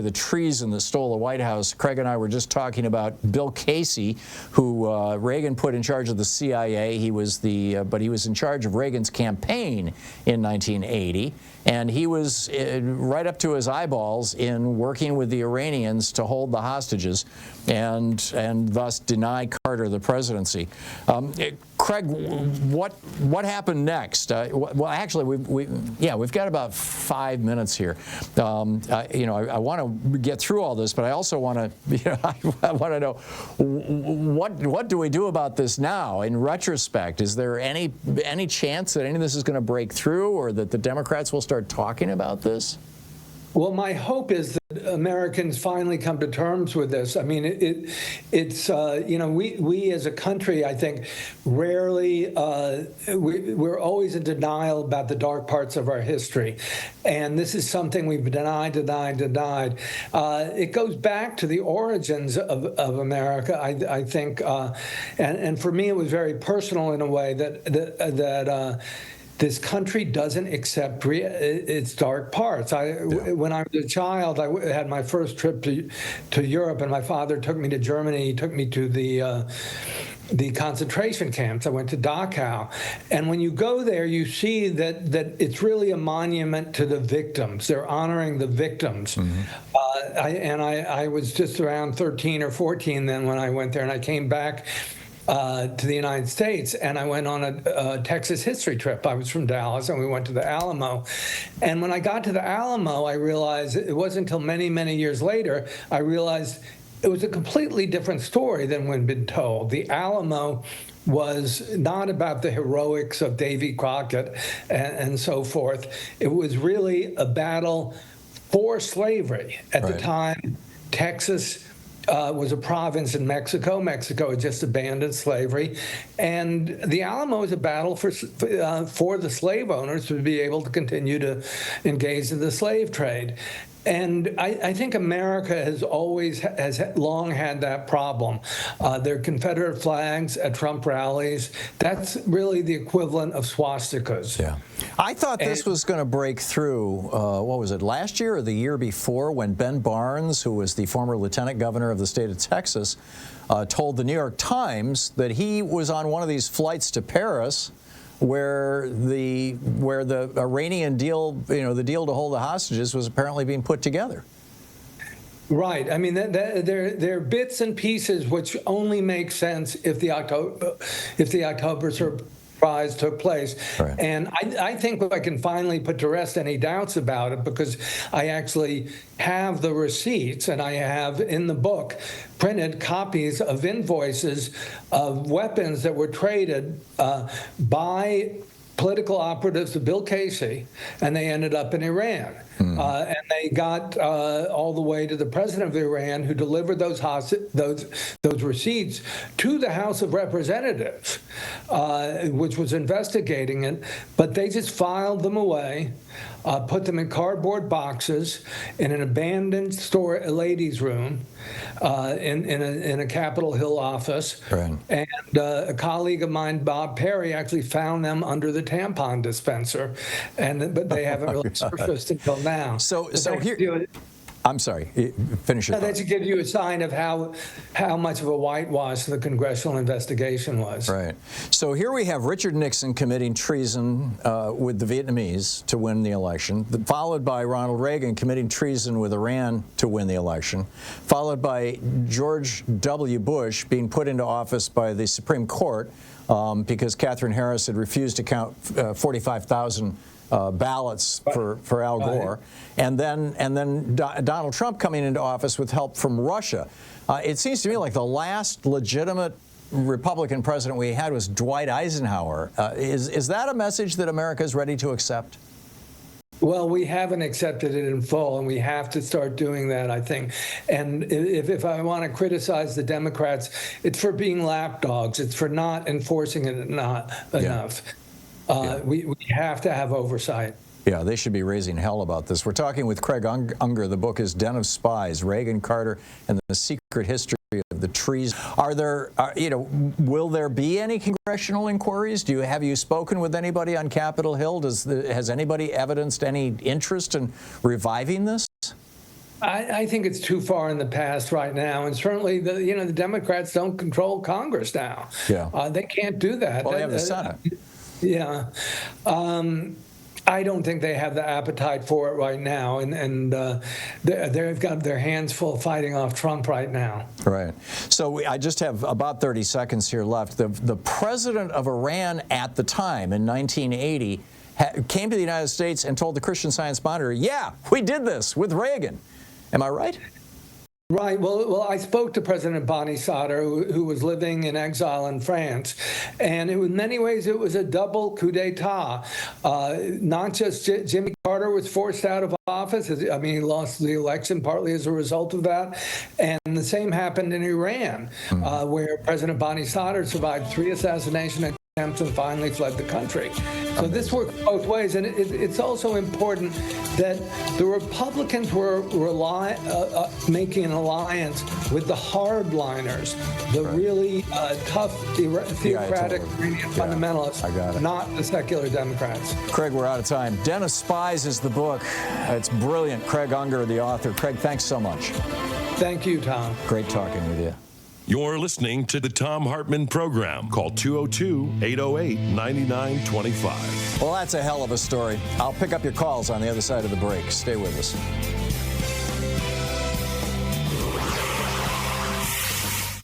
the treason that stole the White House. Craig and I were just talking about Bill Casey, who Reagan put in charge of the CIA. He was but he was in charge of Reagan's campaign in 1980, and he was right up to his eyeballs in working with the Iranians to hold the hostages, and thus deny Carter the presidency. Craig, what happened next? Well, actually, we've got about 5 minutes here. I want to get through all this, but I also want to, I want to know what do we do about this now in retrospect? Is there any chance that any of this is going to break through, or that the Democrats will start talking about this? Well, my hope is that Americans finally come to terms with this. I mean, it's we as a country, I think, rarely, we're always in denial about the dark parts of our history. And this is something we've denied. It goes back to the origins of America, I think. And for me, it was very personal in a way that this country doesn't accept its dark parts. When I was a child, I had my first trip to Europe, and my father took me to Germany. He took me to the concentration camps. I went to Dachau. And when you go there, you see that it's really a monument to the victims. They're honoring the victims. Mm-hmm. I was just around 13 or 14 then when I went there, and I came back to the United States, and I went on a Texas history trip. I was from Dallas, and we went to the Alamo. And when I got to the Alamo, I realized it wasn't until many, many years later, I realized it was a completely different story than when been told. The Alamo was not about the heroics of Davy Crockett and so forth. It was really a battle for slavery. At the time, Texas was a province in Mexico. Mexico had just abandoned slavery. And the Alamo was a battle for the slave owners to be able to continue to engage in the slave trade. And I think America has long had that problem. Their Confederate flags at Trump rallies, that's really the equivalent of swastikas. Yeah. I thought this was going to break through, what was it, last year or the year before, when Ben Barnes, who was the former lieutenant governor of the state of Texas, told the New York Times that he was on one of these flights to Paris where the Iranian deal, the deal to hold the hostages, was apparently being put together. Right. I mean, they're bits and pieces which only make sense if the October surprise took place. Right. And I think I can finally put to rest any doubts about it, because I actually have the receipts, and I have in the book printed copies of invoices of weapons that were traded by political operatives of Bill Casey, and they ended up in Iran. And they got all the way to the president of Iran, who delivered those receipts to the House of Representatives, which was investigating it. But they just filed them away, put them in cardboard boxes in an abandoned store, a ladies' room, in a Capitol Hill office. Right. And a colleague of mine, Bob Perry, actually found them under the tampon dispenser, but they haven't really surfaced until now. So here, I'm sorry, finish your thought. That should give you a sign of how much of a whitewash the congressional investigation was. Right. So here we have Richard Nixon committing treason with the Vietnamese to win the election, followed by Ronald Reagan committing treason with Iran to win the election, followed by George W. Bush being put into office by the Supreme Court because Katherine Harris had refused to count 45,000 ballots for Al Gore, and then Donald Trump coming into office with help from Russia. It seems to me like the last legitimate Republican president we had was Dwight Eisenhower. Is that a message that America is ready to accept? Well, we haven't accepted it in full, and we have to start doing that, I think. And if I want to criticize the Democrats, it's for being lapdogs. It's for not enforcing it enough. We have to have oversight. Yeah, they should be raising hell about this. We're talking with Craig Unger. The book is Den of Spies, Reagan, Carter, and the Secret History of the Treason. Will there be any congressional inquiries? Have you spoken with anybody on Capitol Hill? Has anybody evidenced any interest in reviving this? I think it's too far in the past right now, and certainly the Democrats don't control Congress now. Yeah. They can't do that. Well, they have the Senate. Yeah. I don't think they have the appetite for it right now, and they've got their hands full fighting off Trump right now. Right. So I just have about 30 seconds here left. The president of Iran at the time in 1980 came to the United States and told the Christian Science Monitor, yeah, we did this with Reagan. Am I right? Right. Well, I spoke to President Bani Sadr, who was living in exile in France, and in many ways it was a double coup d'etat. Not just Jimmy Carter was forced out of office. I mean, he lost the election partly as a result of that, and the same happened in Iran, where President Bani Sadr survived 3 assassination attempts and finally fled the country. So this works both ways, and it's also important that the Republicans were making an alliance with the hardliners, the really tough, theocratic Iranian fundamentalists, not the secular Democrats. Craig, we're out of time. Den of Spies is the book. It's brilliant. Craig Unger, the author. Craig, thanks so much. Thank you, Tom. Great talking with you. You're listening to the Thom Hartmann Program. Call 202-808-9925. Well, that's a hell of a story. I'll pick up your calls on the other side of the break. Stay with us.